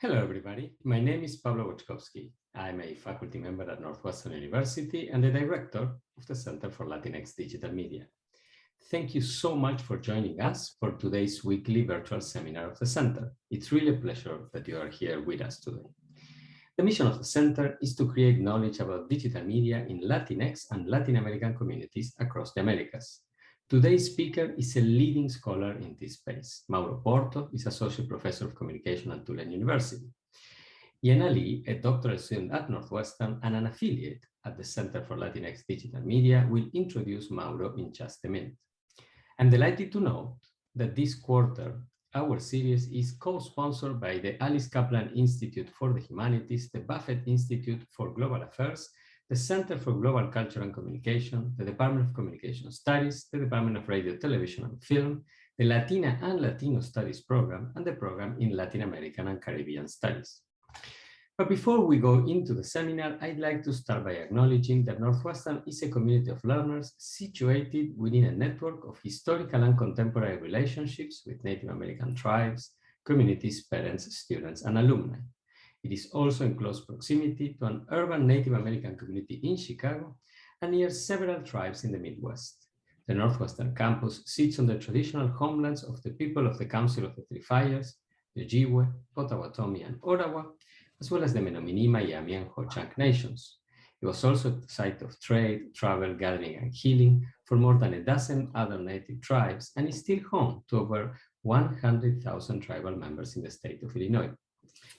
Hello, everybody. My name is Pablo Wojtkowski. I'm a faculty member at Northwestern University and the director of the Center for Latinx Digital Media. Thank you so much for joining us for today's weekly virtual seminar of the Center. It's really a pleasure that you are here with us today. The mission of the Center is to create knowledge about digital media in Latinx and Latin American communities across the Americas. Today's speaker is a leading scholar in this space. Mauro Porto is Associate Professor of Communication at Tulane University. Yena Lee, a doctoral student at Northwestern and an affiliate at the Center for Latinx Digital Media, will introduce Mauro in just a minute. I'm delighted to note that this quarter, our series is co-sponsored by the Alice Kaplan Institute for the Humanities, the Buffett Institute for Global Affairs, the Center for Global Culture and Communication, the Department of Communication Studies, the Department of Radio, Television, and Film, the Latina and Latino Studies program, and the program in Latin American and Caribbean Studies. But before we go into the seminar, I'd like to start by acknowledging that Northwestern is a community of learners situated within a network of historical and contemporary relationships with Native American tribes, communities, parents, students, and alumni. It is also in close proximity to an urban Native American community in Chicago and near several tribes in the Midwest. The Northwestern campus sits on the traditional homelands of the people of the Council of the Three Fires, the Ojibwe, Potawatomi, and Ottawa, as well as the Menominee, Miami, and Ho-Chunk nations. It was also the site of trade, travel, gathering, and healing for more than a dozen other native tribes, and is still home to over 100,000 tribal members in the state of Illinois.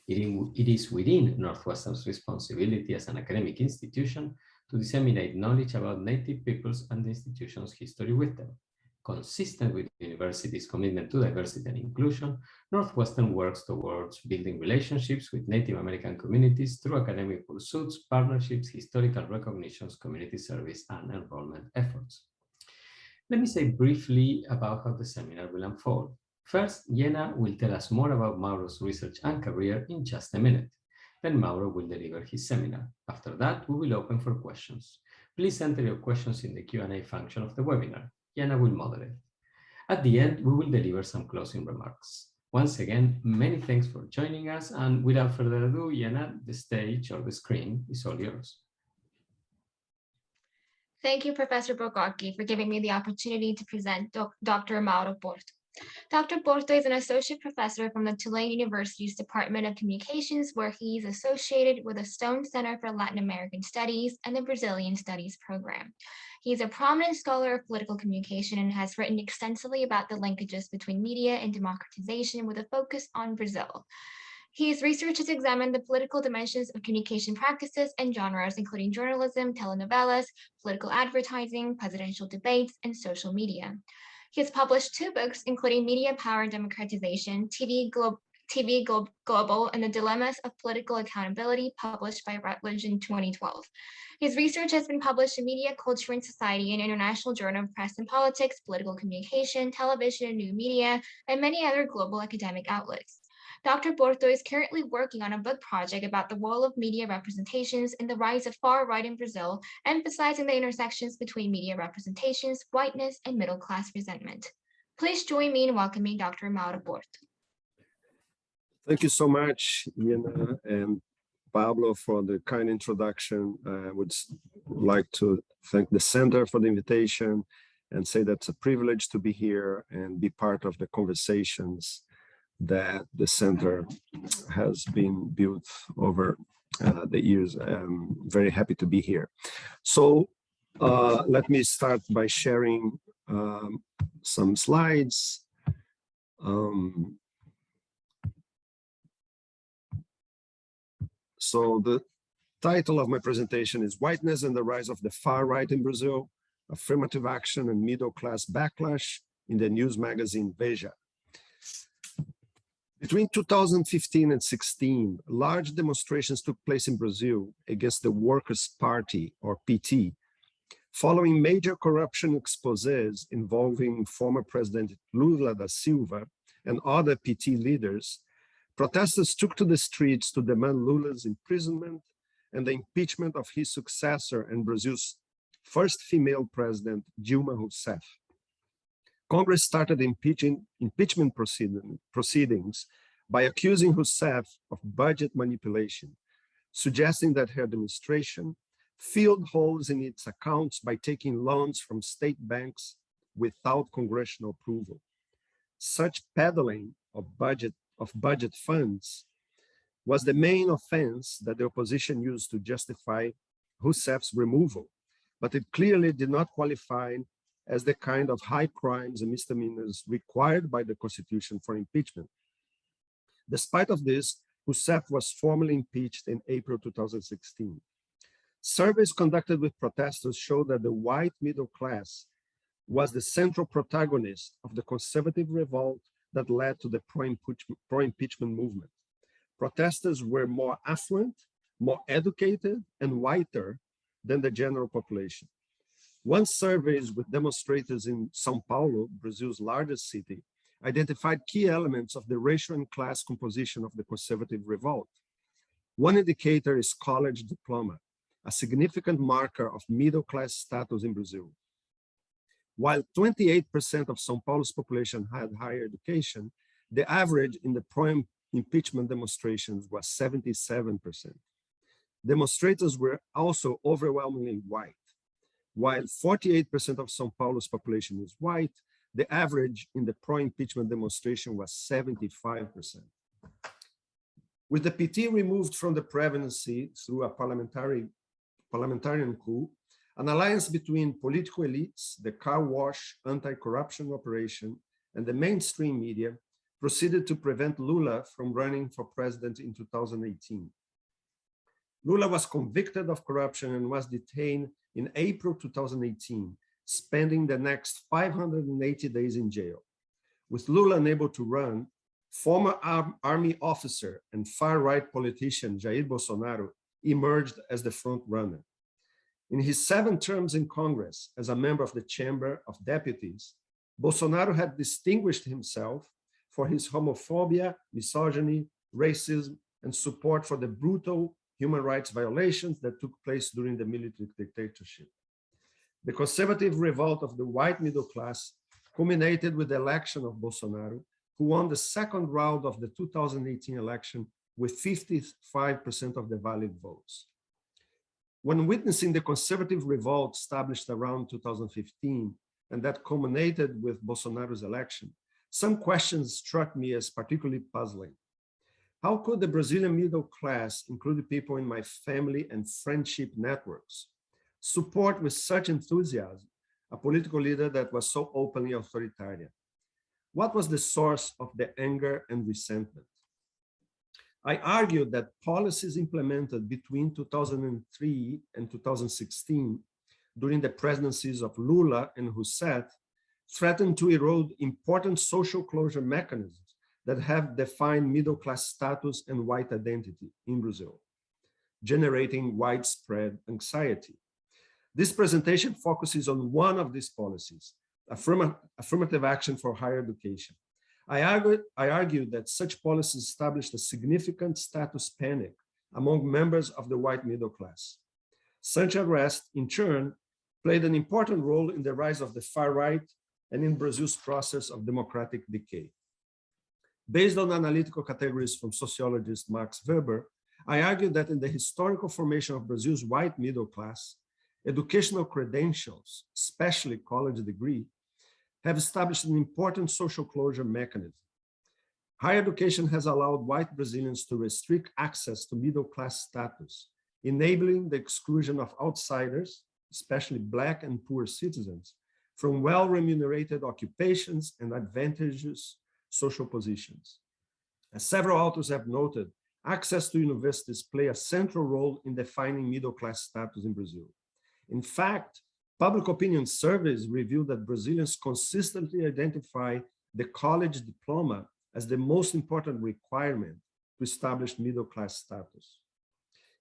It is within Northwestern's responsibility as an academic institution to disseminate knowledge about Native peoples and the institution's history with them. Consistent with the university's commitment to diversity and inclusion, Northwestern works towards building relationships with Native American communities through academic pursuits, partnerships, historical recognitions, community service, and enrollment efforts. Let me say briefly about how the seminar will unfold. First, Yena will tell us more about Mauro's research and career in just a minute. Then Mauro will deliver his seminar. After that, we will open for questions. Please enter your questions in the Q&A function of the webinar. Yena will moderate. At the end, we will deliver some closing remarks. Once again, many thanks for joining us. And without further ado, Yena, the stage or the screen is all yours. Thank you, Professor Bogacki, for giving me the opportunity to present Dr. Mauro Porto. Dr. Porto is an associate professor from the Tulane University's Department of Communications, where he is associated with the Stone Center for Latin American Studies and the Brazilian Studies program. He is a prominent scholar of political communication and has written extensively about the linkages between media and democratization with a focus on Brazil. His research has examined the political dimensions of communication practices and genres, including journalism, telenovelas, political advertising, presidential debates, and social media. He has published 2 books, including Media Power and Democratization, TV Global, and the Dilemmas of Political Accountability, published by Routledge in 2012. His research has been published in Media, Culture, and Society, and International Journal of Press and Politics, Political Communication, Television, and New Media, and many other global academic outlets. Dr. Porto is currently working on a book project about the role of media representations and the rise of far right in Brazil, emphasizing the intersections between media representations, whiteness, and middle-class resentment. Please join me in welcoming Dr. Mauro Porto. Thank you so much, Yena and Pablo, for the kind introduction. I would like to thank the Center for the invitation and say that it's a privilege to be here and be part of the conversations that the Center has been built over the years. I'm very happy to be here. So let me start by sharing some slides. So the title of my presentation is Whiteness and the Rise of the Far Right in Brazil, Affirmative Action and Middle-Class Backlash in the news magazine Veja. Between 2015 and 16, large demonstrations took place in Brazil against the Workers' Party, or PT, following major corruption exposés involving former President Lula da Silva and other PT leaders. Protesters took to the streets to demand Lula's imprisonment and the impeachment of his successor and Brazil's first female president, Dilma Rousseff. Congress started impeachment proceedings by accusing Rousseff of budget manipulation, suggesting that her administration filled holes in its accounts by taking loans from state banks without congressional approval. Such peddling of budget funds was the main offense that the opposition used to justify Rousseff's removal, but it clearly did not qualify as the kind of high crimes and misdemeanors required by the Constitution for impeachment. Despite of this, Rousseff was formally impeached in April 2016. Surveys conducted with protesters showed that the white middle class was the central protagonist of the conservative revolt that led to the pro-impeachment movement. Protesters were more affluent, more educated, and whiter than the general population. One surveys with demonstrators in São Paulo, Brazil's largest city, identified key elements of the racial and class composition of the conservative revolt. One indicator is college diploma, a significant marker of middle-class status in Brazil. While 28% of São Paulo's population had higher education, the average in the pro-impeachment demonstrations was 77%. Demonstrators were also overwhelmingly white. While 48% of São Paulo's population is white, the average in the pro-impeachment demonstration was 75%. With the PT removed from the presidency through a parliamentarian coup, an alliance between political elites, the car wash anti-corruption operation, and the mainstream media proceeded to prevent Lula from running for president in 2018. Lula was convicted of corruption and was detained in April 2018, spending the next 580 days in jail. With Lula unable to run, former army officer and far-right politician Jair Bolsonaro emerged as the front runner. In his 7 terms in Congress as a member of the Chamber of Deputies, Bolsonaro had distinguished himself for his homophobia, misogyny, racism, and support for the brutal human rights violations that took place during the military dictatorship. The conservative revolt of the white middle class culminated with the election of Bolsonaro, who won the second round of the 2018 election with 55% of the valid votes. When witnessing the conservative revolt established around 2015, and that culminated with Bolsonaro's election, some questions struck me as particularly puzzling. How could the Brazilian middle class, including people in my family and friendship networks, support with such enthusiasm a political leader that was so openly authoritarian? What was the source of the anger and resentment? I argued that policies implemented between 2003 and 2016 during the presidencies of Lula and Rousseff threatened to erode important social closure mechanisms that have defined middle-class status and white identity in Brazil, generating widespread anxiety. This presentation focuses on one of these policies, affirmative action for higher education. I argued that such policies established a significant status panic among members of the white middle class. Such arrest, in turn, played an important role in the rise of the far right and in Brazil's process of democratic decay. Based on analytical categories from sociologist Max Weber, I argued that in the historical formation of Brazil's white middle class, educational credentials, especially college degree, have established an important social closure mechanism. Higher education has allowed white Brazilians to restrict access to middle-class status, enabling the exclusion of outsiders, especially Black and poor citizens, from well-remunerated occupations and advantageous social positions. As several authors have noted, access to universities play a central role in defining middle-class status in Brazil. In fact, public opinion surveys reveal that Brazilians consistently identify the college diploma as the most important requirement to establish middle-class status.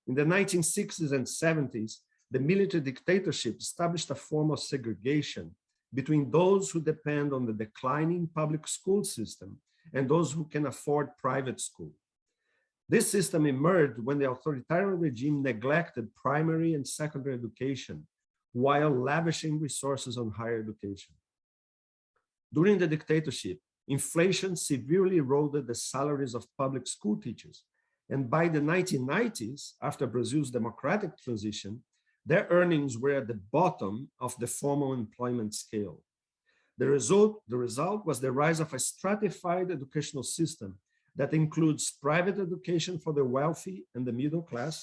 In the 1960s and 70s, the military dictatorship established a form of segregation between those who depend on the declining public school system and those who can afford private school. This system emerged when the authoritarian regime neglected primary and secondary education while lavishing resources on higher education. During the dictatorship, inflation severely eroded the salaries of public school teachers. And by the 1990s, after Brazil's democratic transition, their earnings were at the bottom of the formal employment scale. The result was the rise of a stratified educational system that includes private education for the wealthy and the middle class,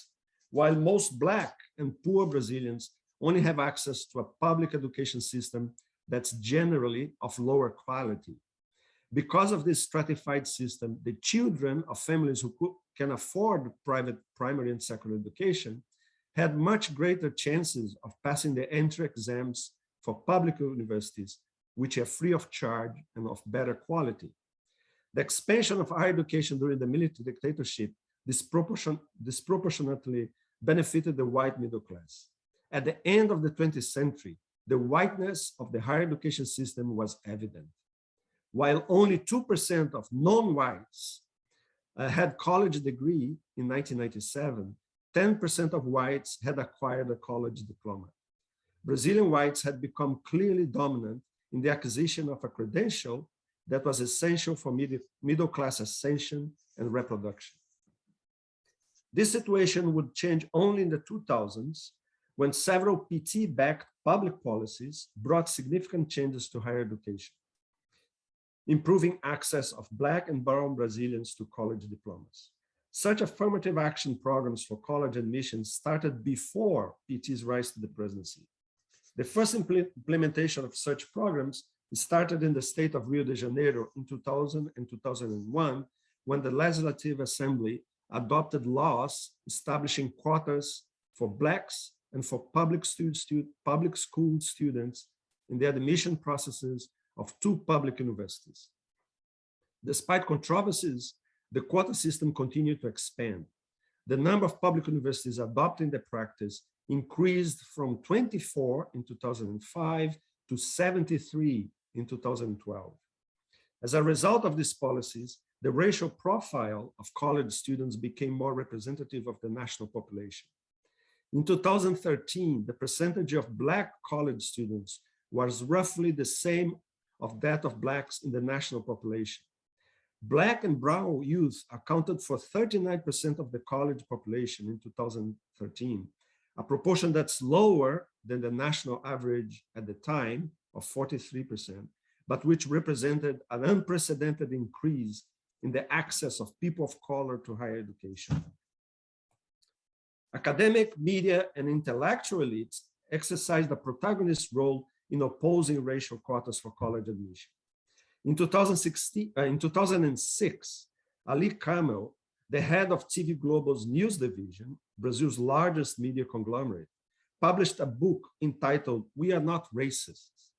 while most Black and poor Brazilians only have access to a public education system that's generally of lower quality. Because of this stratified system, the children of families who can afford private primary and secondary education had much greater chances of passing the entry exams for public universities, which are free of charge and of better quality. The expansion of higher education during the military dictatorship disproportionately benefited the white middle class. At the end of the 20th century, the whiteness of the higher education system was evident. While only 2% of non-whites had college degree in 1997, 10% of whites had acquired a college diploma. Brazilian whites had become clearly dominant in the acquisition of a credential that was essential for middle class ascension and reproduction. This situation would change only in the 2000s, when several PT-backed public policies brought significant changes to higher education, improving access of Black and brown Brazilians to college diplomas. Such affirmative action programs for college admission started before PT's rise to the presidency. The first implementation of such programs started in the state of Rio de Janeiro in 2000 and 2001, when the Legislative Assembly adopted laws establishing quotas for Blacks and for public school students in the admission processes of 2 public universities. Despite controversies, the quota system continued to expand. The number of public universities adopting the practice increased from 24 in 2005 to 73 in 2012. As a result of these policies, the racial profile of college students became more representative of the national population. In 2013, the percentage of Black college students was roughly the same of that of Blacks in the national population. Black and brown youth accounted for 39% of the college population in 2013, a proportion that's lower than the national average at the time of 43%, but which represented an unprecedented increase in the access of people of color to higher education. Academic, media, and intellectual elites exercised a protagonist role in opposing racial quotas for college admission. In 2006, Ali Kamel, the head of TV Globo's news division, Brazil's largest media conglomerate, published a book entitled "We Are Not Racists."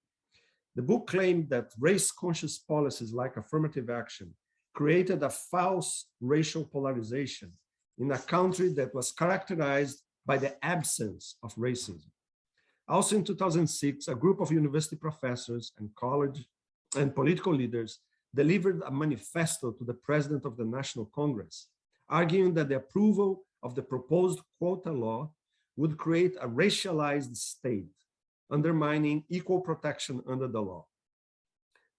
The book claimed that race-conscious policies like affirmative action created a false racial polarization in a country that was characterized by the absence of racism. Also in 2006, a group of university professors and college and political leaders delivered a manifesto to the president of the National Congress, arguing that the approval of the proposed quota law would create a racialized state, undermining equal protection under the law.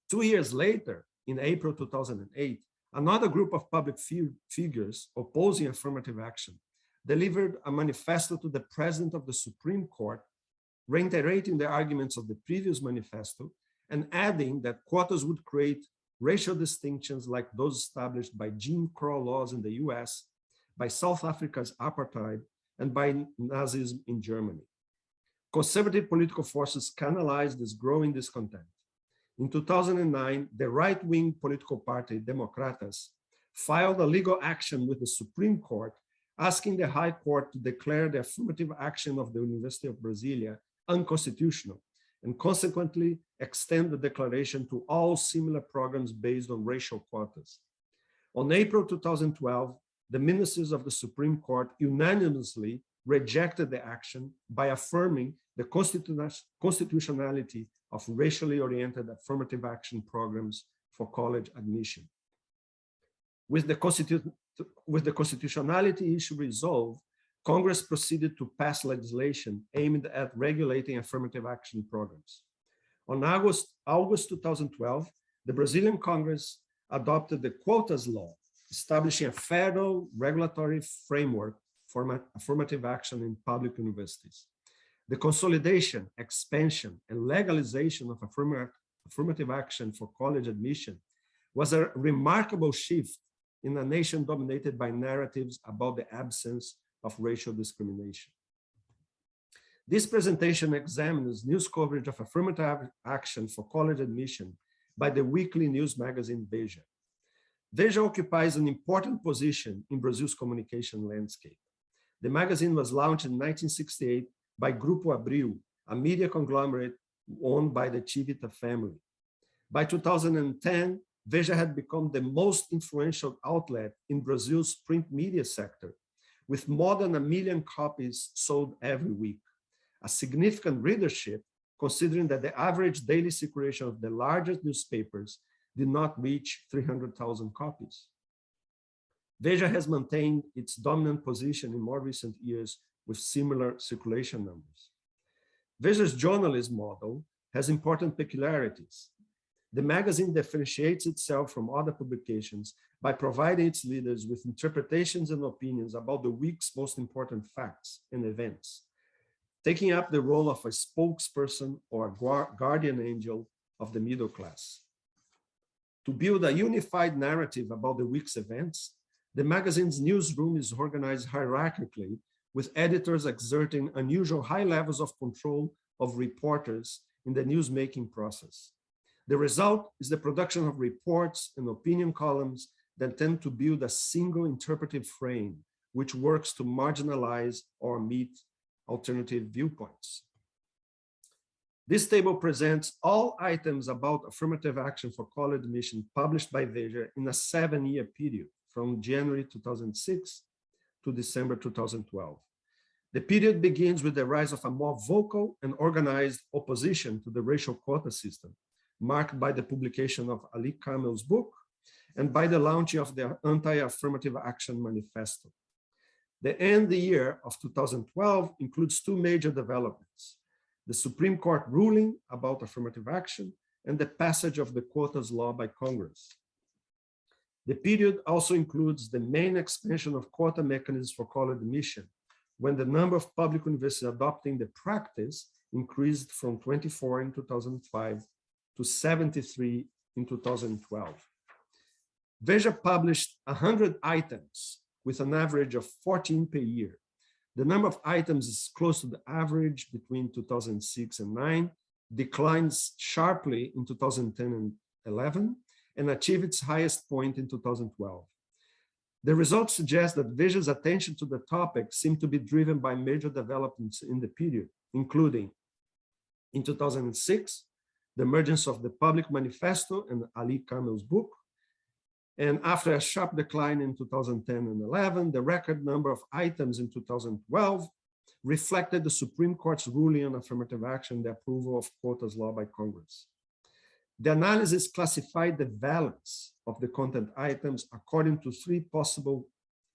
2 years later, in April 2008, another group of public figures opposing affirmative action delivered a manifesto to the president of the Supreme Court, reiterating the arguments of the previous manifesto and adding that quotas would create racial distinctions like those established by Jim Crow laws in the US, by South Africa's apartheid, and by Nazism in Germany. Conservative political forces canalized this growing discontent. In 2009, the right-wing political party, Democratas, filed a legal action with the Supreme Court, asking the High Court to declare the affirmative action of the University of Brasilia unconstitutional, and consequently extend the declaration to all similar programs based on racial quotas. On April 2012, the ministers of the Supreme Court unanimously rejected the action by affirming the constitutionality of racially oriented affirmative action programs for college admission. With the constitutionality issue resolved, Congress proceeded to pass legislation aimed at regulating affirmative action programs. On August 2012, the Brazilian Congress adopted the Quotas law, establishing a federal regulatory framework for affirmative action in public universities. The consolidation, expansion, and legalization of affirmative action for college admission was a remarkable shift in a nation dominated by narratives about the absence of racial discrimination. This presentation examines news coverage of affirmative action for college admission by the weekly news magazine Veja. Veja occupies an important position in Brazil's communication landscape. The magazine was launched in 1968 by Grupo Abril, a media conglomerate owned by the Chivita family. By 2010, Veja had become the most influential outlet in Brazil's print media sector, with more than 1 million copies sold every week, a significant readership considering that the average daily circulation of the largest newspapers did not reach 300,000 copies. Veja has maintained its dominant position in more recent years with similar circulation numbers. Veja's journalism model has important peculiarities. The magazine differentiates itself from other publications by providing its readers with interpretations and opinions about the week's most important facts and events, taking up the role of a spokesperson or a guardian angel of the middle class. To build a unified narrative about the week's events, the magazine's newsroom is organized hierarchically, with editors exerting unusual high levels of control of reporters in the newsmaking process. The result is the production of reports and opinion columns that tend to build a single interpretive frame, which works to marginalize or meet alternative viewpoints. This table presents all items about affirmative action for college admission published by Veja in a 7-year period from January 2006 to December 2012. The period begins with the rise of a more vocal and organized opposition to the racial quota system, marked by the publication of Ali Kamel's book and by the launching of the Anti-Affirmative Action Manifesto. The end year of 2012 includes 2 major developments: the Supreme Court ruling about affirmative action and the passage of the Quotas law by Congress. The period also includes the main expansion of quota mechanisms for college admission, when the number of public universities adopting the practice increased from 24 in 2005 to 73 in 2012. Veja published 100 items with an average of 14 per year. The number of items is close to the average between 2006 and 9, declines sharply in 2010 and 11, and achieved its highest point in 2012. The results suggest that Veja's attention to the topic seemed to be driven by major developments in the period, including, in 2006, the emergence of the Public Manifesto and Ali Kamel's book, and after a sharp decline in 2010 and 11, the record number of items in 2012 reflected the Supreme Court's ruling on affirmative action, the approval of Quotas law by Congress. The analysis classified the valence of the content items according to 3 possible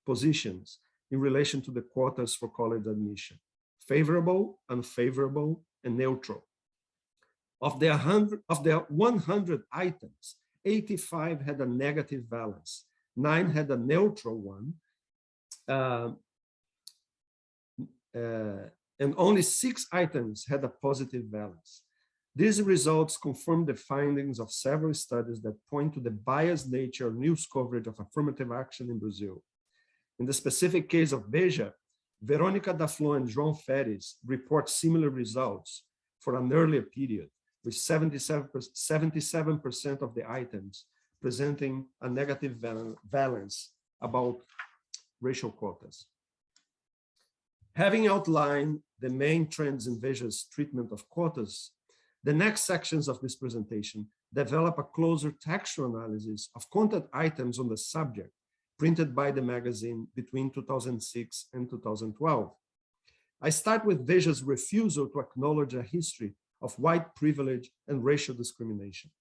positions in relation to the quotas for college admission: favorable, unfavorable, and neutral. Of the 100 items, 85 had a negative valence, 9 had a neutral one, and only 6 items had a positive valence. These results confirm the findings of several studies that point to the biased nature of news coverage of affirmative action in Brazil. In the specific case of Veja, Verônica Daflon and João Feres report similar results for an earlier period, with 77% of the items presenting a negative valence about racial quotas. Having outlined the main trends in Veja's treatment of quotas, the next sections of this presentation develop a closer textual analysis of content items on the subject printed by the magazine between 2006 and 2012. I start with Veja's refusal to acknowledge a history of white privilege and racial discrimination.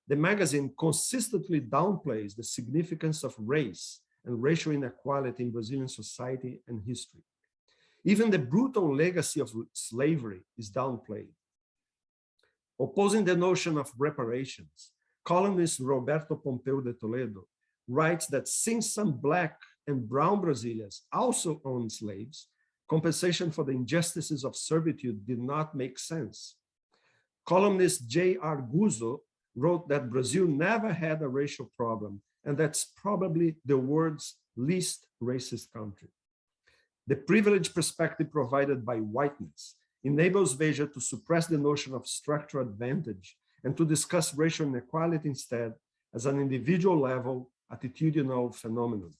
The magazine consistently downplays the significance of race and racial inequality in Brazilian society and history. Even the brutal legacy of slavery is downplayed. Opposing the notion of reparations, columnist Roberto Pompeu de Toledo writes that since some Black and brown Brazilians also owned slaves, compensation for the injustices of servitude did not make sense. Columnist J.R. Guzzo wrote that Brazil never had a racial problem, and that's probably the world's least racist country. The privileged perspective provided by Whiteness enables Veja to suppress the notion of structural advantage and to discuss racial inequality instead as an individual level attitudinal phenomenon.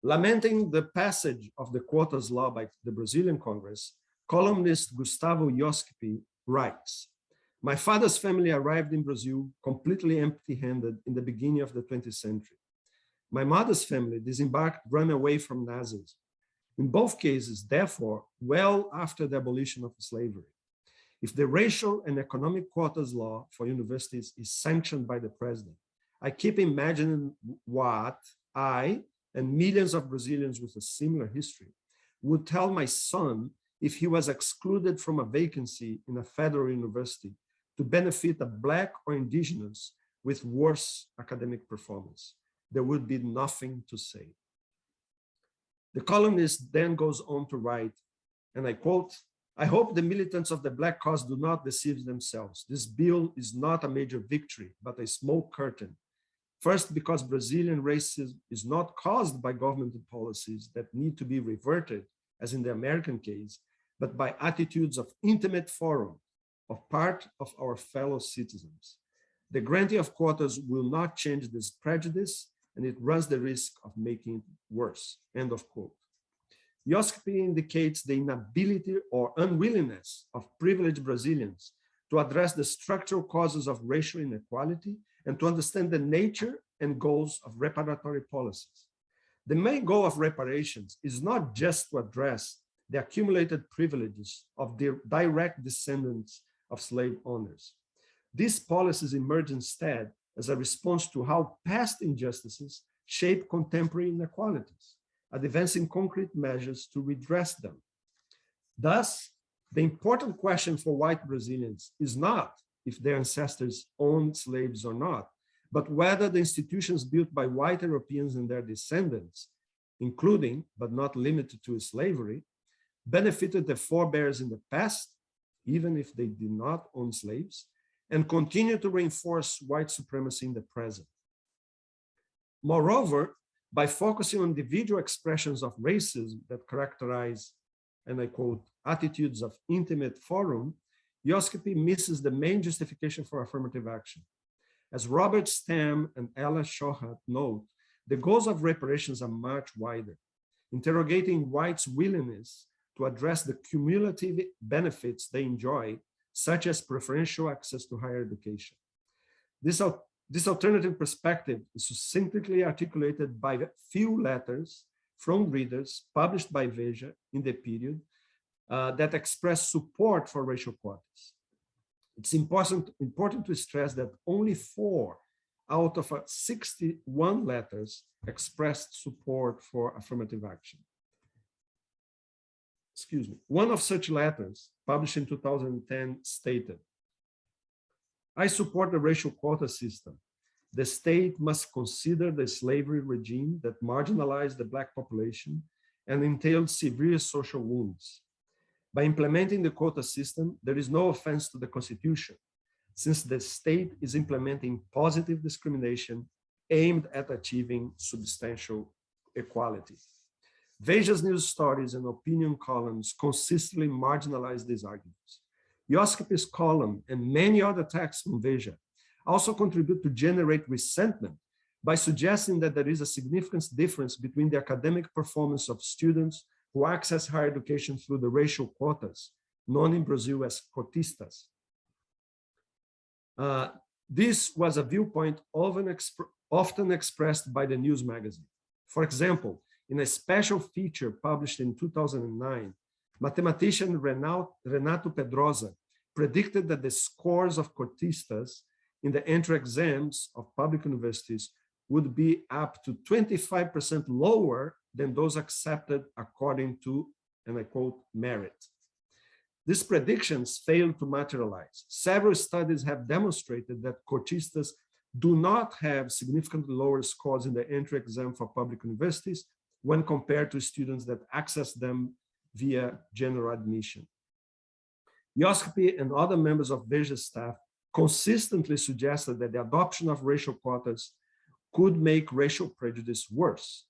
Lamenting the passage of the Quotas law by the Brazilian Congress, columnist Gustavo Iosquipi writes, "My father's family arrived in Brazil completely empty-handed in the beginning of the 20th century. My mother's family disembarked, run away from Nazism. In both cases, therefore, well after the abolition of slavery. If the racial and economic quotas law for universities is sanctioned by the president, I keep imagining what I and millions of Brazilians with a similar history would tell my son if he was excluded from a vacancy in a federal university to benefit a Black or indigenous with worse academic performance. There would be nothing to say." The columnist then goes on to write, and I quote, "I hope the militants of the Black cause do not deceive themselves. This bill is not a major victory, but a small curtain. First, because Brazilian racism is not caused by government policies that need to be reverted, as in the American case, but by attitudes of intimate forum, of part of our fellow citizens. The granting of quotas will not change this prejudice, and it runs the risk of making it worse." End of quote. Iosquipi indicates the inability or unwillingness of privileged Brazilians to address the structural causes of racial inequality and to understand the nature and goals of reparatory policies. The main goal of reparations is not just to address the accumulated privileges of the direct descendants of slave owners. These policies emerge instead as a response to how past injustices shape contemporary inequalities, advancing concrete measures to redress them. Thus, the important question for white Brazilians is not if their ancestors owned slaves or not, but whether the institutions built by white Europeans and their descendants, including but not limited to slavery, benefited their forebears in the past, even if they did not own slaves, and continue to reinforce white supremacy in the present. Moreover, by focusing on individual expressions of racism that characterize, and I quote, attitudes of intimate forum, Iosquipi misses the main justification for affirmative action. As Robert Stam and Ella Shohat note, the goals of reparations are much wider, interrogating whites' willingness to address the cumulative benefits they enjoy, such as preferential access to higher education. This alternative perspective is succinctly articulated by a few letters from readers published by Veja in the period that express support for racial quotas. It's important to stress that only 4 out of 61 letters expressed support for affirmative action. Excuse me. One of such letters, published in 2010, stated, "I support the racial quota system. The state must consider the slavery regime that marginalized the Black population and entailed severe social wounds. By implementing the quota system, there is no offense to the Constitution, since the state is implementing positive discrimination aimed at achieving substantial equality." Veja's news stories and opinion columns consistently marginalize these arguments. Iosquipi's column and many other texts from Veja also contribute to generate resentment by suggesting that there is a significant difference between the academic performance of students who access higher education through the racial quotas, known in Brazil as cotistas. This was a viewpoint often expressed by the news magazine. For example, in a special feature published in 2009, mathematician Renato Pedrosa predicted that the scores of cotistas in the entry exams of public universities would be up to 25% lower than those accepted according to, and I quote, merit. These predictions failed to materialize. Several studies have demonstrated that courtistas do not have significantly lower scores in the entry exam for public universities when compared to students that access them via general admission. Yoskipi and other members of Veja staff consistently suggested that the adoption of racial quotas could make racial prejudice worse.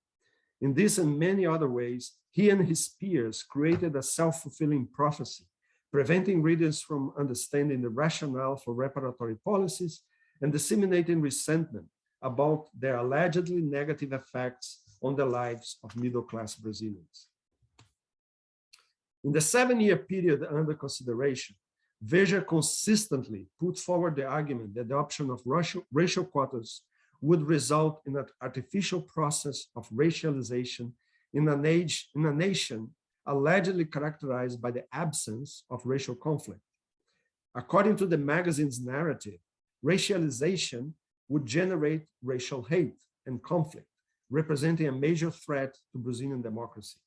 In this and many other ways, he and his peers created a self-fulfilling prophecy, preventing readers from understanding the rationale for reparatory policies and disseminating resentment about their allegedly negative effects on the lives of middle-class Brazilians. In the 7-year period under consideration, Veja consistently put forward the argument that the adoption of racial quotas would result in an artificial process of racialization in a nation allegedly characterized by the absence of racial conflict. According to the magazine's narrative, racialization would generate racial hate and conflict, representing a major threat to Brazilian democracy.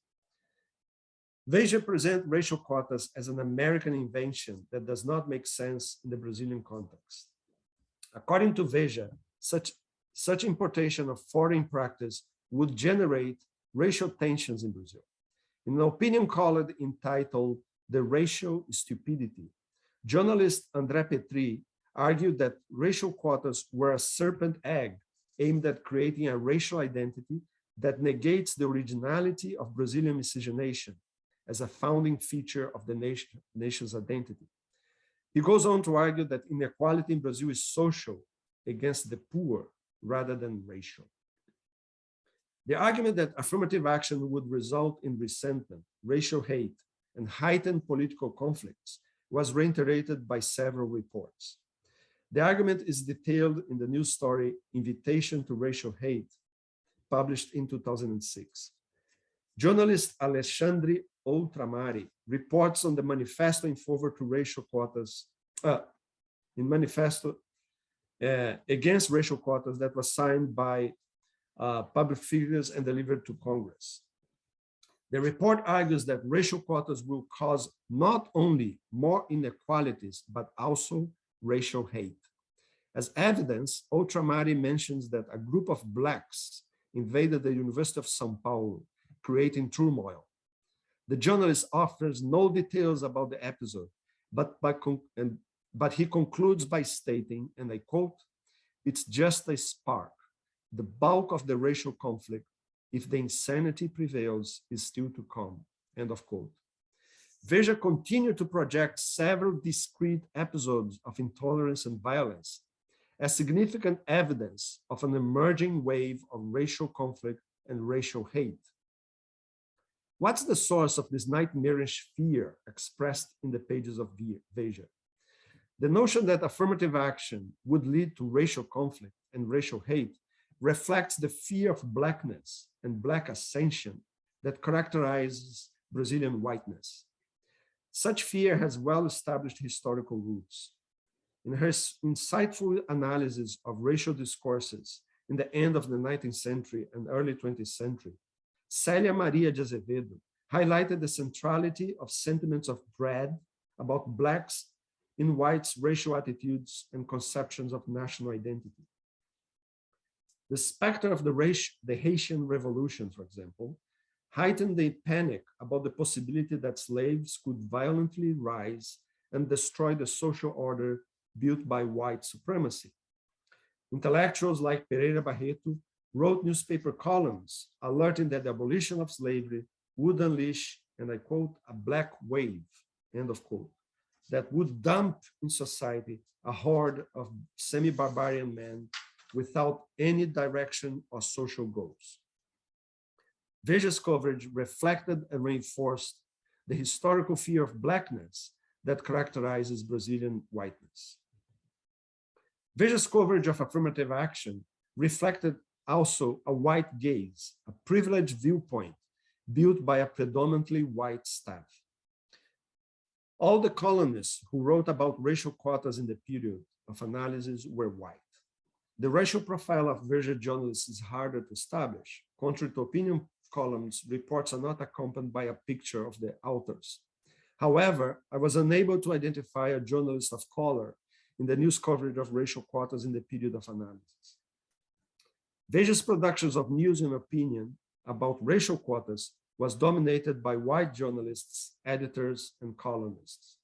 Veja presents racial quotas as an American invention that does not make sense in the Brazilian context. According to Veja, such importation of foreign practice would generate racial tensions in Brazil. In an opinion column entitled "The Racial Stupidity," journalist André Petri argued that racial quotas were a serpent egg aimed at creating a racial identity that negates the originality of Brazilian miscegenation as a founding feature of the nation's identity. He goes on to argue that inequality in Brazil is social against the poor rather than racial. The argument that affirmative action would result in resentment, racial hate, and heightened political conflicts was reiterated by several reports. The argument is detailed in the news story Invitation to Racial Hate, published in 2006. Journalist Alexandre Outramari reports on the manifesto in favor to racial quotas, against racial quotas that was signed by public figures and delivered to Congress. The report argues that racial quotas will cause not only more inequalities, but also racial hate. As evidence, Outramari mentions that a group of Blacks invaded the University of São Paulo, creating turmoil. The journalist offers no details about the episode, but he concludes by stating, and I quote, "It's just a spark. The bulk of the racial conflict, if the insanity prevails, is still to come," end of quote. Veja continued to project several discrete episodes of intolerance and violence as significant evidence of an emerging wave of racial conflict and racial hate. What's the source of this nightmarish fear expressed in the pages of Veja? The notion that affirmative action would lead to racial conflict and racial hate reflects the fear of Blackness and Black ascension that characterizes Brazilian whiteness. Such fear has well-established historical roots. In her insightful analysis of racial discourses in the end of the 19th century and early 20th century, Célia Maria de Azevedo highlighted the centrality of sentiments of dread about Blacks in whites' racial attitudes and conceptions of national identity. The specter of the Haitian Revolution, for example, heightened the panic about the possibility that slaves could violently rise and destroy the social order built by white supremacy. Intellectuals like Pereira Barreto wrote newspaper columns alerting that the abolition of slavery would unleash, and I quote, "a black wave," end of quote, that would dump in society a horde of semi-barbarian men without any direction or social goals. Veja's coverage reflected and reinforced the historical fear of Blackness that characterizes Brazilian whiteness. Veja's coverage of affirmative action reflected also a white gaze, a privileged viewpoint built by a predominantly white staff. All the columnists who wrote about racial quotas in the period of analysis were white. The racial profile of Veja journalists is harder to establish. Contrary to opinion columns, reports are not accompanied by a picture of the authors. However, I was unable to identify a journalist of color in the news coverage of racial quotas in the period of analysis. Veja's productions of news and opinion about racial quotas was dominated by white journalists, editors, and columnists.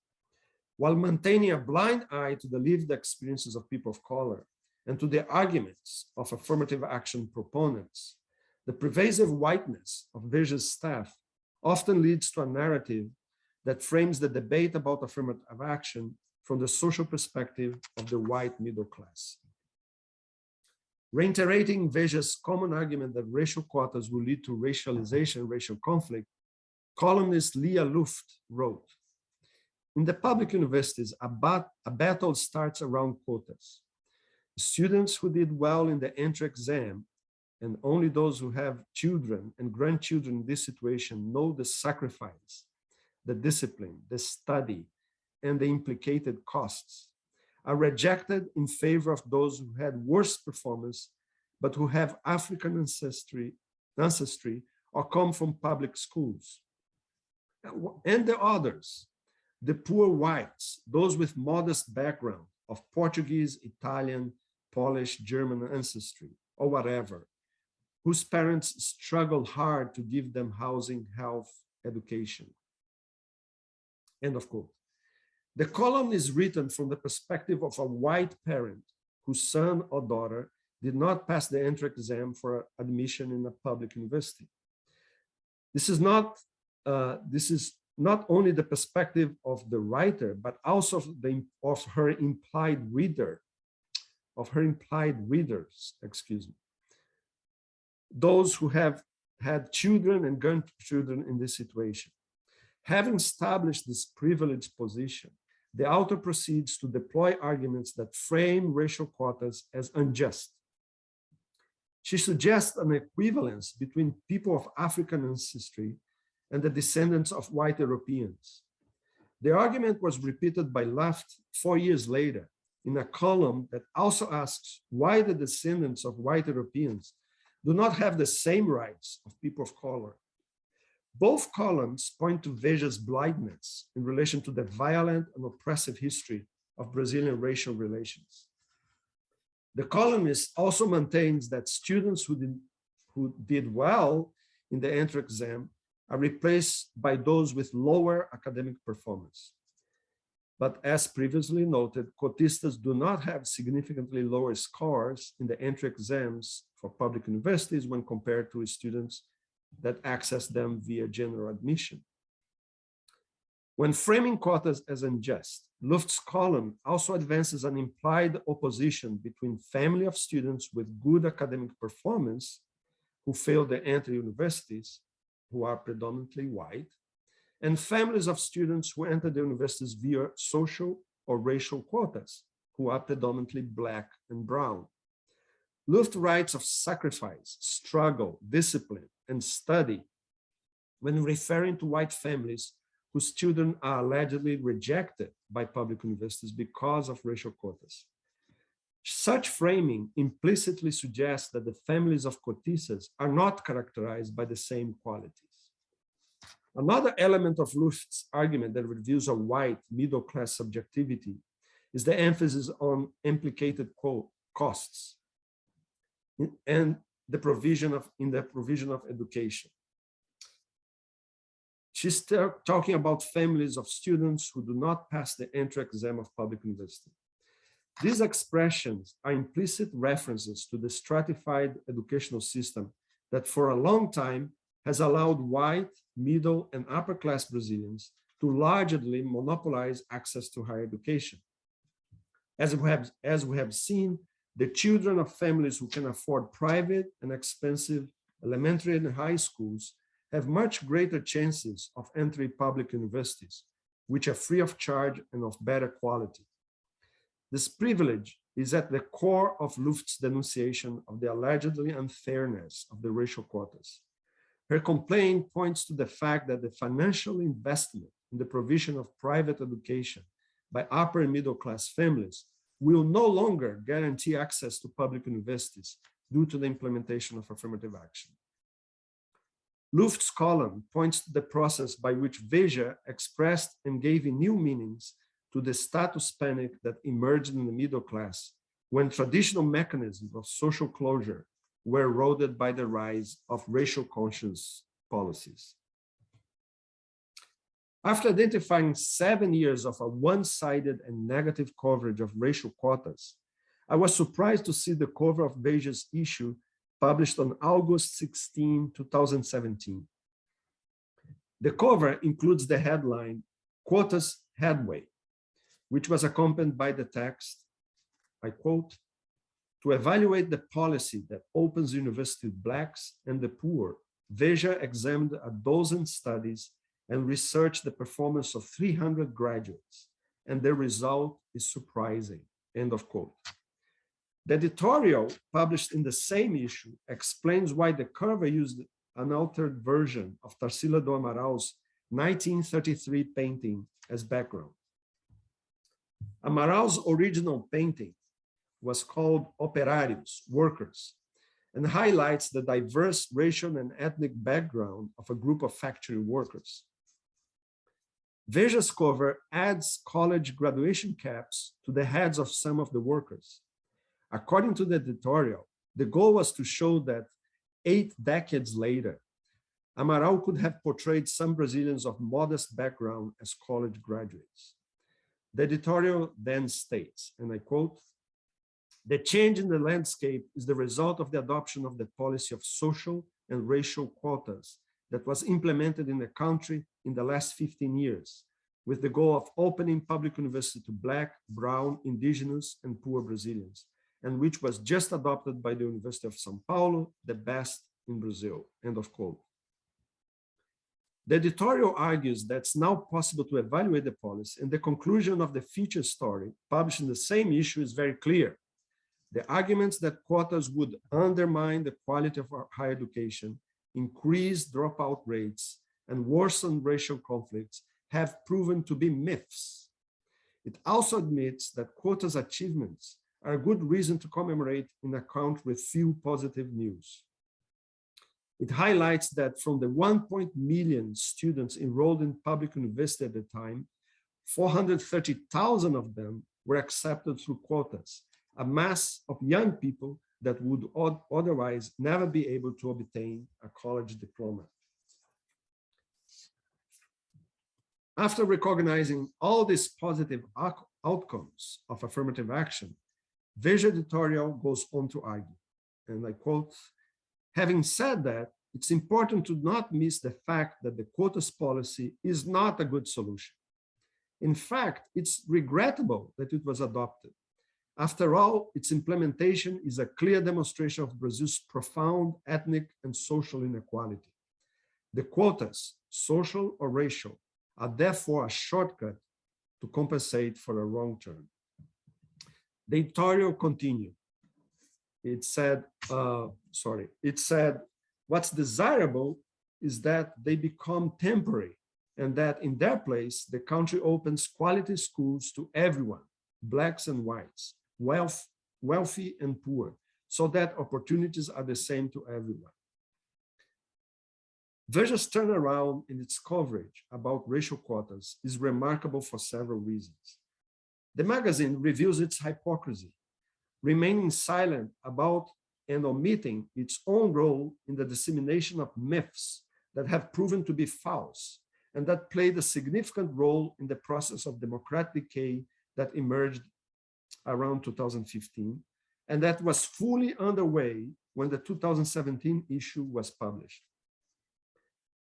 While maintaining a blind eye to the lived experiences of people of color and to the arguments of affirmative action proponents, the pervasive whiteness of Veja's staff often leads to a narrative that frames the debate about affirmative action from the social perspective of the white middle class. Reiterating Veja's common argument that racial quotas will lead to racialization, racial conflict, columnist Leah Luft wrote, "In the public universities, a battle starts around quotas. Students who did well in the entry exam, and only those who have children and grandchildren in this situation know the sacrifice, the discipline, the study, and the implicated costs, are rejected in favor of those who had worse performance, but who have African ancestry or come from public schools. And the others, the poor whites, those with modest background of Portuguese, Italian, Polish, German ancestry, or whatever, whose parents struggle hard to give them housing, health, education." End of quote. The column is written from the perspective of a white parent whose son or daughter did not pass the entry exam for admission in a public university. This is not only the perspective of the writer, but also of her implied readers, those who have had children and grandchildren in this situation. Having established this privileged position, the author proceeds to deploy arguments that frame racial quotas as unjust. She suggests an equivalence between people of African ancestry and the descendants of white Europeans. The argument was repeated by Luft 4 years later in a column that also asks why the descendants of white Europeans do not have the same rights of people of color. Both columns point to Veja's blindness in relation to the violent and oppressive history of Brazilian racial relations. The columnist also maintains that students who did well in the entry exam are replaced by those with lower academic performance. But as previously noted, quotistas do not have significantly lower scores in the entry exams for public universities when compared to students that access them via general admission. When framing quotas as unjust, Luft's column also advances an implied opposition between family of students with good academic performance who failed the entry universities, who are predominantly white, and families of students who enter the universities via social or racial quotas, who are predominantly Black and brown. Luft writes of sacrifice, struggle, discipline, and study when referring to white families whose children are allegedly rejected by public universities because of racial quotas. Such framing implicitly suggests that the families of quotistas are not characterized by the same qualities. Another element of Luft's argument that reveals a white middle-class subjectivity is the emphasis on implicated costs and the provision of education. She's talking about families of students who do not pass the entry exam of public university. These expressions are implicit references to the stratified educational system that for a long time has allowed white, middle, and upper class Brazilians to largely monopolize access to higher education. As we have seen, the children of families who can afford private and expensive elementary and high schools have much greater chances of entering public universities, which are free of charge and of better quality. This privilege is at the core of Luft's denunciation of the allegedly unfairness of the racial quotas. Her complaint points to the fact that the financial investment in the provision of private education by upper and middle class families will no longer guarantee access to public universities due to the implementation of affirmative action. Luft's column points to the process by which Veja expressed and gave new meanings to the status panic that emerged in the middle class when traditional mechanisms of social closure were eroded by the rise of racial conscious policies. After identifying 7 years of a one-sided and negative coverage of racial quotas, I was surprised to see the cover of Veja's issue published on August 16, 2017. The cover includes the headline, "Quotas Headway," which was accompanied by the text, I quote, "To evaluate the policy that opens university to Blacks and the poor, Veja examined a dozen studies and researched the performance of 300 graduates, and the result is surprising," end of quote. The editorial published in the same issue explains why the cover used an altered version of Tarsila do Amaral 1933 painting as background. Amaral's original painting was called Operários, Workers, and highlights the diverse racial and ethnic background of a group of factory workers. Veja's cover adds college graduation caps to the heads of some of the workers. According to the editorial, the goal was to show that 8 decades later, Amaral could have portrayed some Brazilians of modest background as college graduates. The editorial then states, and I quote, "The change in the landscape is the result of the adoption of the policy of social and racial quotas that was implemented in the country in the last 15 years, with the goal of opening public university to Black, brown, indigenous, and poor Brazilians, and which was just adopted by the University of São Paulo, the best in Brazil," end of quote. The editorial argues that it's now possible to evaluate the policy, and the conclusion of the feature story, published in the same issue, is very clear. The arguments that quotas would undermine the quality of our higher education, increase dropout rates, and worsen racial conflicts have proven to be myths. It also admits that quotas achievements are a good reason to commemorate in a country with few positive news. It highlights that from the 1 million students enrolled in public university at the time, 430,000 of them were accepted through quotas, a mass of young people that would otherwise never be able to obtain a college diploma. After recognizing all these positive outcomes of affirmative action, Veja editorial goes on to argue, and I quote, "Having said that, it's important to not miss the fact that the quotas policy is not a good solution. In fact, it's regrettable that it was adopted. After all, its implementation is a clear demonstration of Brazil's profound ethnic and social inequality. The quotas, social or racial, are therefore a shortcut to compensate for a wrong turn." The editorial continued. It said, "What's desirable is that they become temporary and that in their place, the country opens quality schools to everyone, Blacks and whites, wealthy and poor, so that opportunities are the same to everyone." Veja's turnaround in its coverage about racial quotas is remarkable for several reasons. The magazine reveals its hypocrisy, remaining silent about and omitting its own role in the dissemination of myths that have proven to be false and that played a significant role in the process of democratic decay that emerged around 2015, and that was fully underway when the 2017 issue was published.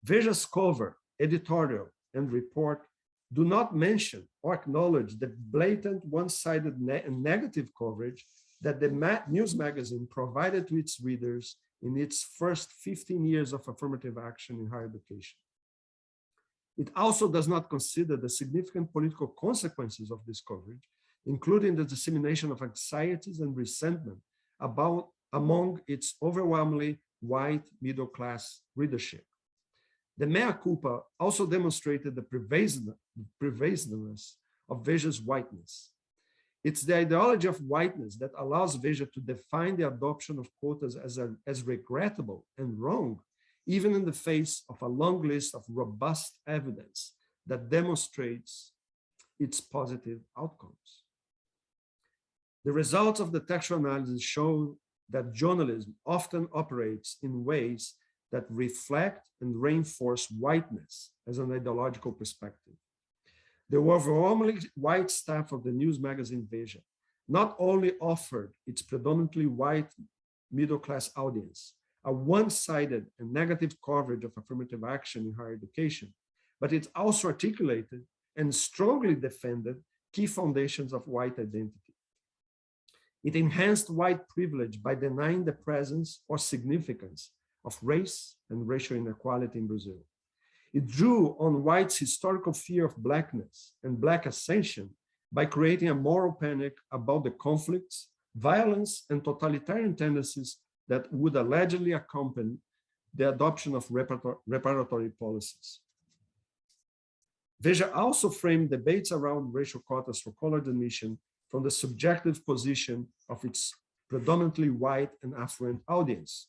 Veja's cover, editorial, and report do not mention or acknowledge the blatant one-sided and negative coverage that the news magazine provided to its readers in its first 15 years of affirmative action in higher education. It also does not consider the significant political consequences of this coverage, including the dissemination of anxieties and resentment among its overwhelmingly white middle-class readership. The mea culpa also demonstrated the pervasiveness of Veja's whiteness. It's the ideology of whiteness that allows Veja to define the adoption of quotas as regrettable and wrong, even in the face of a long list of robust evidence that demonstrates its positive outcomes. The results of the textual analysis show that journalism often operates in ways that reflect and reinforce whiteness as an ideological perspective. The overwhelmingly white staff of the news magazine Veja not only offered its predominantly white middle-class audience a one-sided and negative coverage of affirmative action in higher education, but it also articulated and strongly defended key foundations of white identity. It enhanced white privilege by denying the presence or significance of race and racial inequality in Brazil. It drew on whites' historical fear of Blackness and Black ascension by creating a moral panic about the conflicts, violence, and totalitarian tendencies that would allegedly accompany the adoption of reparatory policies. Veja also framed debates around racial quotas for college admission from the subjective position of its predominantly white and affluent audience,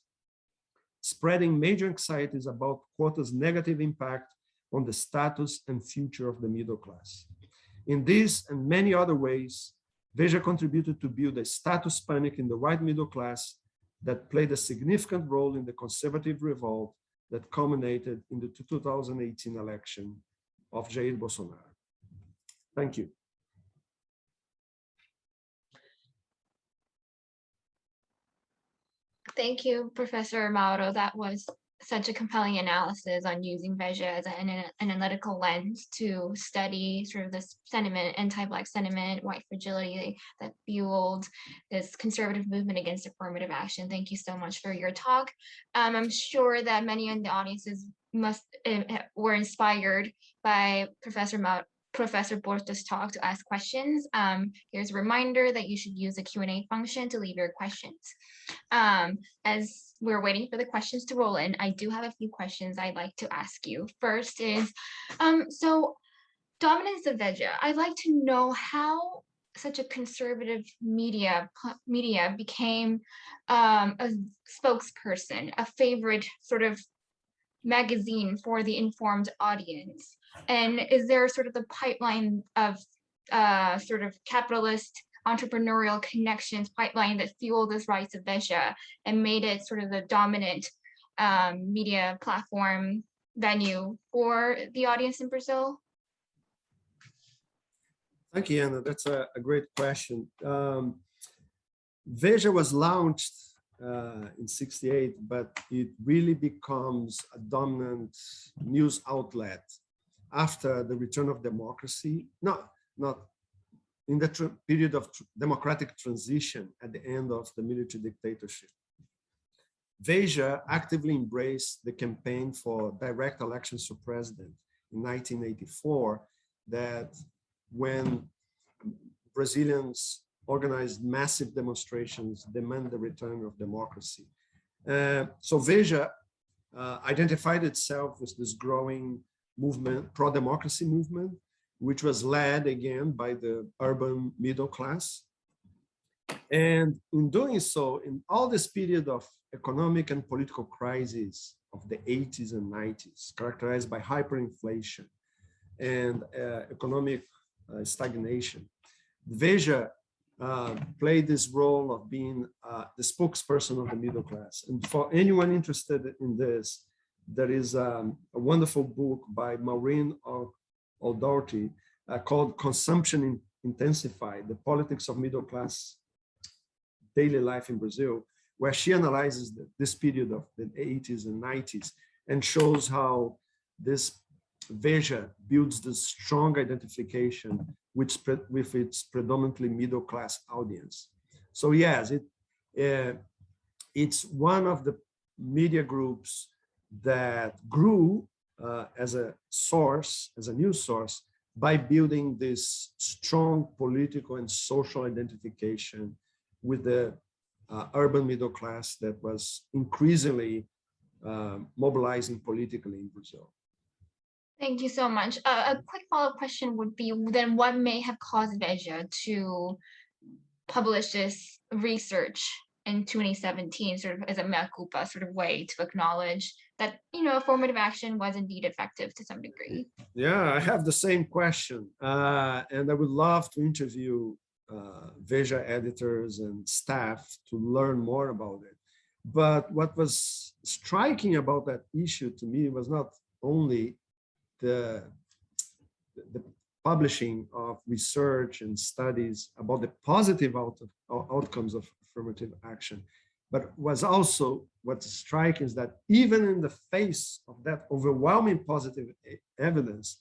spreading major anxieties about quotas' negative impact on the status and future of the middle class. In this and many other ways, Veja contributed to build a status panic in the white middle class that played a significant role in the Conservativ revolt that culminated in the 2018 election of Jair Bolsonaro. Thank you. Thank you, Professor Mauro. That was such a compelling analysis on using Veja as an analytical lens to study sort of this sentiment, anti-Black sentiment, white fragility that fueled this conservative movement against affirmative action. Thank you so much for your talk. I'm sure that many in the audiences were inspired by Professor Porto's talk to ask questions. Here's a reminder that you should use the Q&A function to leave your questions. As we're waiting for the questions to roll in, I do have a few questions I'd like to ask you. First is, so dominance of Veja. I'd like to know how such a conservative media became a spokesperson, a favorite sort of magazine for the informed audience. And is there sort of the pipeline of sort of capitalist entrepreneurial connections pipeline that fueled this rise of Veja and made it sort of the dominant media platform venue for the audience in Brazil? Thank you, Anna. That's a great question. Veja was launched in '68, but it really becomes a dominant news outlet after the return of democracy, not in the period of democratic transition at the end of the military dictatorship. Veja actively embraced the campaign for direct elections to president in 1984, that when Brazilians organized massive demonstrations demand the return of democracy. So Veja identified itself with this growing movement, pro-democracy movement, which was led again by the urban middle class. And in doing so, in all this period of economic and political crises of the 80s and 90s, characterized by hyperinflation and economic stagnation, Veja played this role of being the spokesperson of the middle class. And for anyone interested in this, there is a wonderful book by Maureen O'Doherty called Consumption Intensified, The Politics of Middle Class Daily Life in Brazil, where she analyzes this period of the 80s and 90s and shows how this Veja builds this strong with its predominantly middle class audience. So yes, it's one of the media groups that grew as a news source, by building this strong political and social identification with the urban middle class that was increasingly mobilizing politically in Brazil. Thank you so much. A quick follow-up question would be, then what may have caused Veja to publish this research in 2017, sort of as a mea culpa sort of way to acknowledge that, affirmative action was indeed effective to some degree. Yeah, I have the same question. And I would love to interview Veja editors and staff to learn more about it. But what was striking about that issue to me was not only the publishing of research and studies about the positive outcomes of affirmative action, but was also what's striking is that even in the face of that overwhelming positive evidence,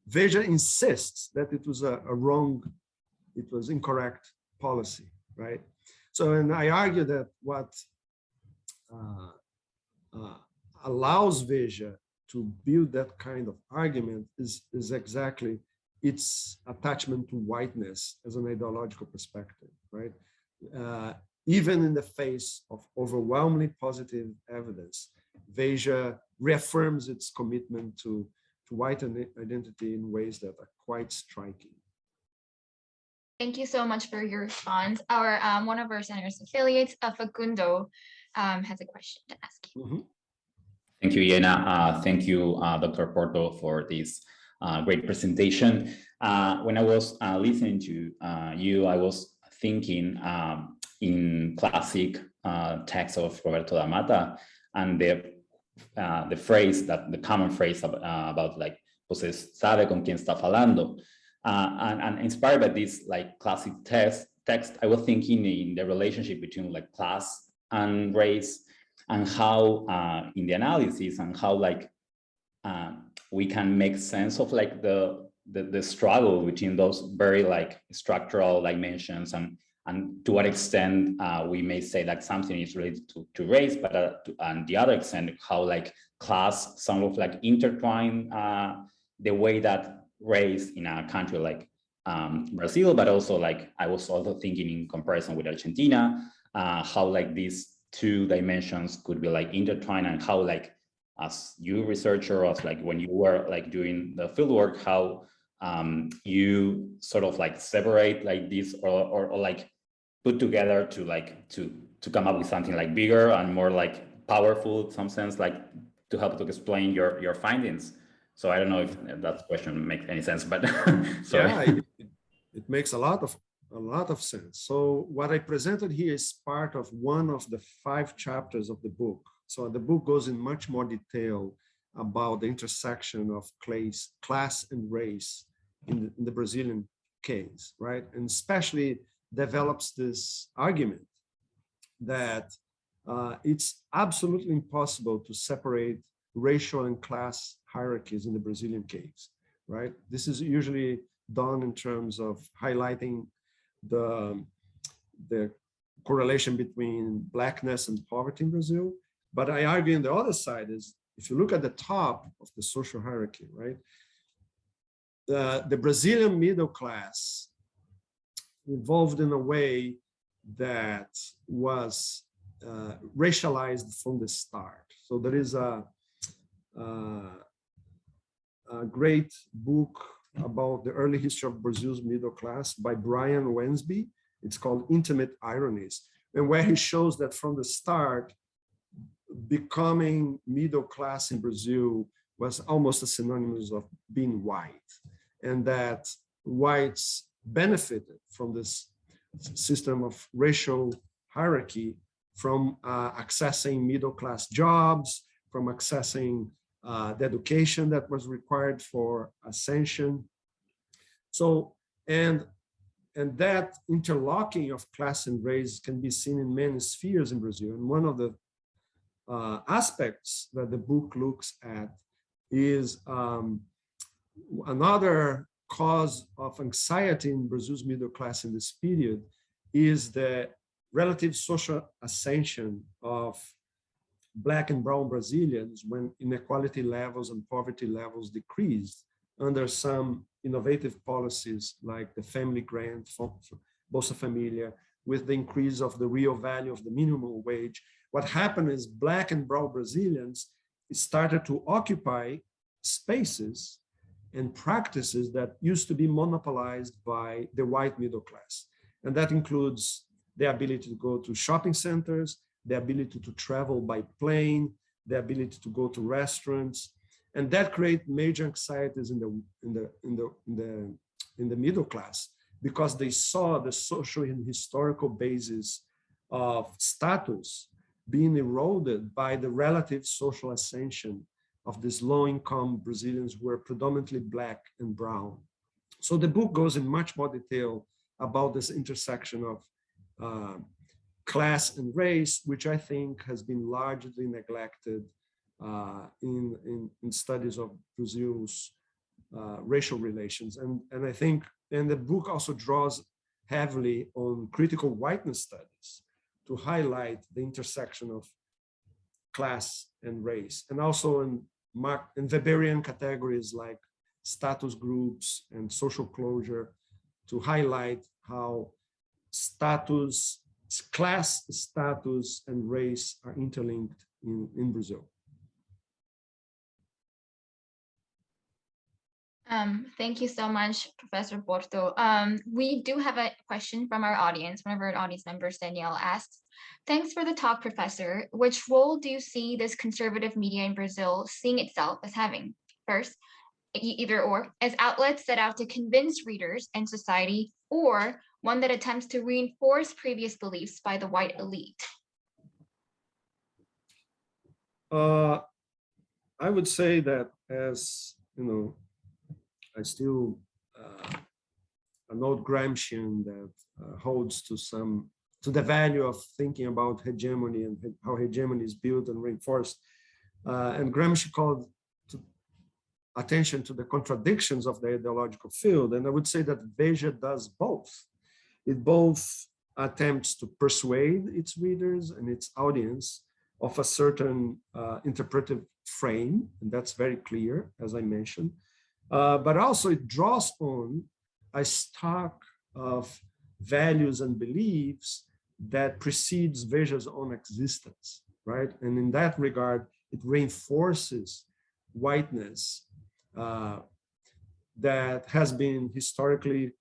Veja insists that it was it was incorrect policy, right? So, and I argue that what allows Veja to build that kind of argument is exactly its attachment to whiteness as an ideological perspective, right? Even in the face of overwhelmingly positive evidence, Veja reaffirms its commitment to white identity in ways that are quite striking. Thank you so much for your response. Our one of our center's affiliates, Facundo, has a question to ask you. Mm-hmm. Thank you, Yena. Thank you, Dr. Porto, for this great presentation. When I was listening to you, I was thinking in classic text of Roberto da Mata, and the phrase, the common phrase about like, você sabe con quién está falando. And inspired by this like classic text, I was thinking in the relationship between like class and race, and how in the analysis and how like we can make sense of like the struggle between those very like structural dimensions, and to what extent we may say that something is related to race, but on the other extent, how like class sort of like intertwine the way that race in a country like Brazil, but also like I was also thinking in comparison with Argentina, how like these two dimensions could be like intertwined, and how like as you researcher, as like when you were like doing the fieldwork, how you sort of like separate like this or like put together to like to come up with something like bigger and more like powerful in some sense, like to help to explain your findings. So I don't know if that question makes any sense, but sorry. Yeah, it makes a lot of sense. So what I presented here is part of one of the 5 chapters of the book. So the book goes in much more detail about the intersection of class and race in the Brazilian case, right? And especially develops this argument that it's absolutely impossible to separate racial and class hierarchies in the Brazilian case, right? This is usually done in terms of highlighting the correlation between Blackness and poverty in Brazil. But I argue on the other side is, if you look at the top of the social hierarchy, right? The Brazilian middle class evolved in a way that was racialized from the start. So there is a great book about the early history of Brazil's middle class by Brian Wensby. It's called Intimate Ironies, and where he shows that from the start, becoming middle class in Brazil was almost a synonymous of being white, and that whites benefited from this system of racial hierarchy, from accessing middle class jobs, from accessing the education that was required for ascension. So, and that interlocking of class and race can be seen in many spheres in Brazil. And one of the aspects that the book looks at is another cause of anxiety in Brazil's middle class in this period is the relative social ascension of Black and brown Brazilians when inequality levels and poverty levels decreased under some innovative policies like the family grant, Bolsa Familia, with the increase of the real value of the minimum wage. What happened is Black and brown Brazilians started to occupy spaces and practices that used to be monopolized by the white middle class. And that includes the ability to go to shopping centers, the ability to travel by plane, the ability to go to restaurants, and that creates major anxieties in the middle class, because they saw the social and historical basis of status being eroded by the relative social ascension of these low-income Brazilians who were predominantly Black and brown. So the book goes in much more detail about this intersection of class and race, which I think has been largely neglected in studies of Brazil's racial relations. And I think, and the book also draws heavily on critical whiteness studies to highlight the intersection of class and race, and also in Weberian categories like status groups and social closure, to highlight how status, class status and race are interlinked in Brazil. Thank you so much, Professor Porto. We do have a question from our audience. One of our audience members, Danielle, asks, thanks for the talk, Professor. Which role do you see this conservative media in Brazil seeing itself as having? First, either or, as outlets set out to convince readers and society, or one that attempts to reinforce previous beliefs by the white elite? I would say that, as you know, I still an old Gramscian that holds to the value of thinking about hegemony and how hegemony is built and reinforced. And Gramsci called attention to the contradictions of the ideological field. And I would say that Veja does both. It both attempts to persuade its readers and its audience of a certain interpretive frame, and that's very clear, as I mentioned. But also it draws on a stock of values and beliefs that precedes Veja's own existence, right? And in that regard, it reinforces whiteness that has been historically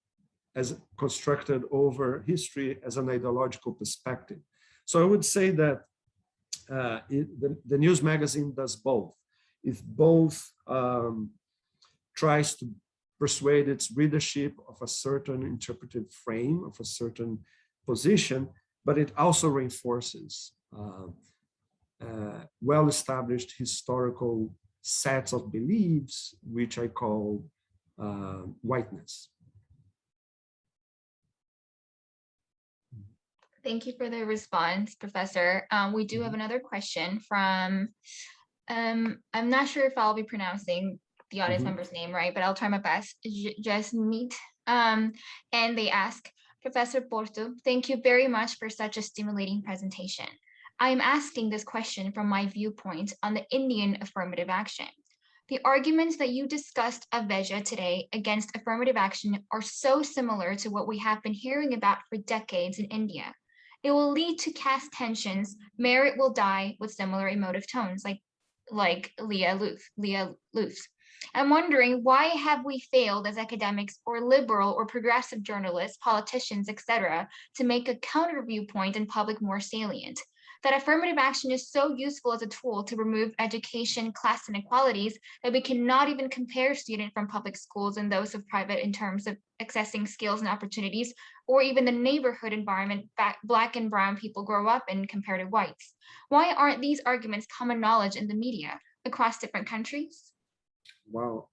as constructed over history as an ideological perspective. So I would say that the news magazine does both. It both tries to persuade its readership of a certain interpretive frame, of a certain position, but it also reinforces well-established historical sets of beliefs, which I call whiteness. Thank you for the response, Professor. We do have another question from, I'm not sure if I'll be pronouncing the audience member's name right, but I'll try my best, Jasmeet. And they ask, Professor Porto, thank you very much for such a stimulating presentation. I am asking this question from my viewpoint on the Indian affirmative action. The arguments that you discussed at Veja today against affirmative action are so similar to what we have been hearing about for decades in India. It will lead to caste tensions. Merit will die with similar emotive tones, like Leah Luth's. I'm wondering, why have we failed as academics or liberal or progressive journalists, politicians, etc., to make a counter viewpoint in public more salient? That affirmative action is so useful as a tool to remove education, class inequalities that we cannot even compare students from public schools and those of private in terms of accessing skills and opportunities, or even the neighborhood environment that Black and brown people grow up in compared to whites. Why aren't these arguments common knowledge in the media across different countries? Wow,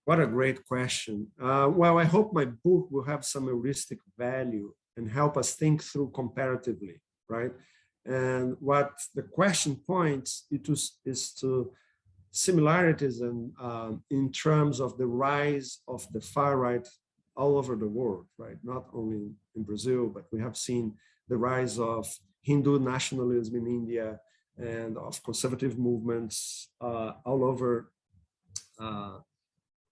what a great question. Well, I hope my book will have some heuristic value and help us think through comparatively, right? And what the question points is to similarities and in terms of the rise of the far right all over the world, right? Not only in Brazil, but we have seen the rise of Hindu nationalism in India and of conservative movements all over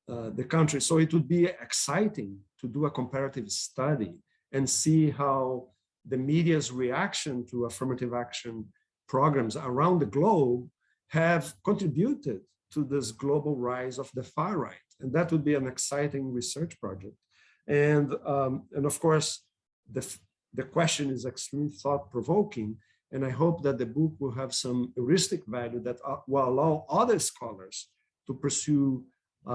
the country. So it would be exciting to do a comparative study and see how the media's reaction to affirmative action programs around the globe have contributed to this global rise of the far right. And that would be an exciting research project. And of course, the question is extremely thought-provoking, and I hope that the book will have some heuristic value that will allow other scholars to pursue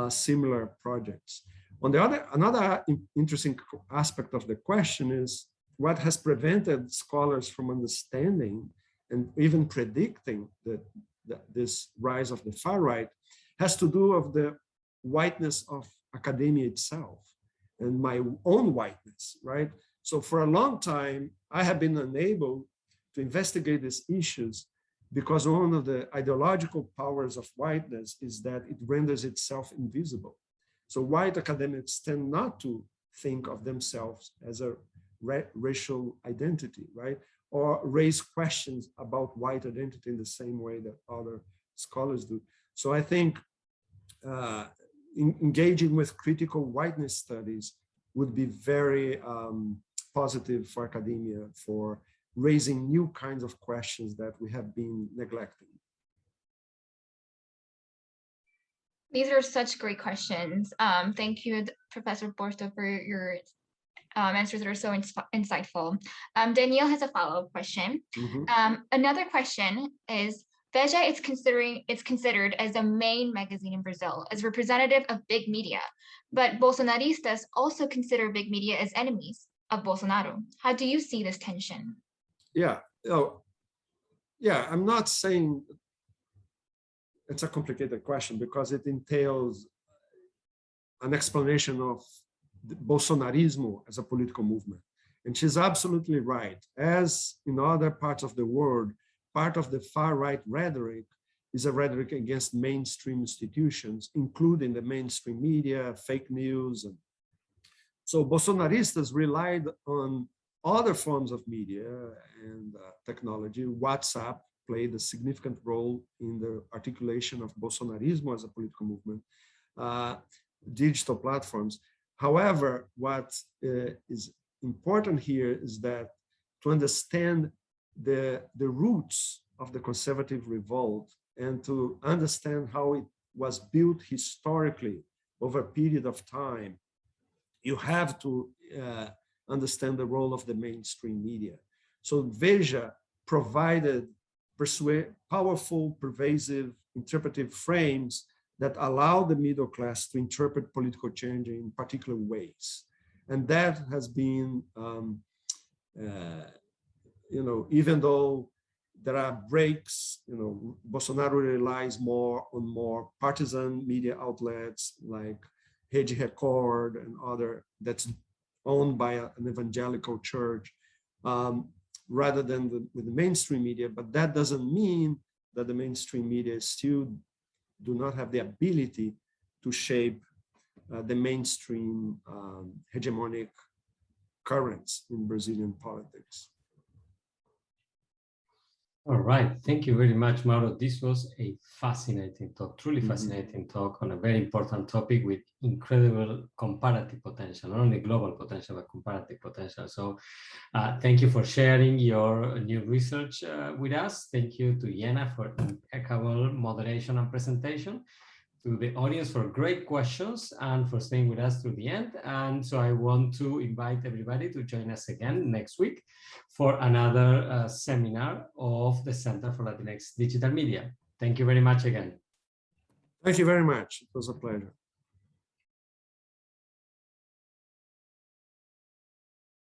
similar projects. On the other, another interesting aspect of the question is what has prevented scholars from understanding and even predicting this rise of the far right has to do with the whiteness of academia itself and my own whiteness, right? So for a long time, I have been unable to investigate these issues because one of the ideological powers of whiteness is that it renders itself invisible. So white academics tend not to think of themselves as a racial identity, right? Or raise questions about white identity in the same way that other scholars do. So I think engaging with critical whiteness studies would be very positive for academia, for raising new kinds of questions that we have been neglecting. These are such great questions. Thank you, Professor Porto, for your answers that are so insightful. Danielle has a follow-up question. Another question is, Veja is considered as the main magazine in Brazil, as representative of big media, but Bolsonaristas also consider big media as enemies of Bolsonaro. How do you see this tension? Yeah, I'm not saying it's a complicated question because it entails an explanation of Bolsonarismo as a political movement. And she's absolutely right. As in other parts of the world, part of the far-right rhetoric is a rhetoric against mainstream institutions, including the mainstream media, fake news. And so Bolsonaristas relied on other forms of media and technology. WhatsApp played a significant role in the articulation of Bolsonarismo as a political movement, digital platforms. However, what is important here is that to understand the roots of the conservative revolt and to understand how it was built historically over a period of time, you have to understand the role of the mainstream media. So Veja provided powerful, pervasive, interpretive frames that allow the middle class to interpret political change in particular ways. And that has been, even though there are breaks, Bolsonaro relies more on more partisan media outlets like Rede Record and other that's owned by an evangelical church, rather than with the mainstream media. But that doesn't mean that the mainstream media still do not have the ability to shape the mainstream hegemonic currents in Brazilian politics. All right, thank you very much, Mauro. This was a fascinating talk, truly fascinating talk on a very important topic with incredible comparative potential, not only global potential, but comparative potential. So thank you for sharing your new research with us. Thank you to Iena for impeccable moderation and presentation, to the audience for great questions and for staying with us through the end. And so I want to invite everybody to join us again next week for another seminar of the Center for Latinx Digital Media. Thank you very much again. Thank you very much. It was a pleasure.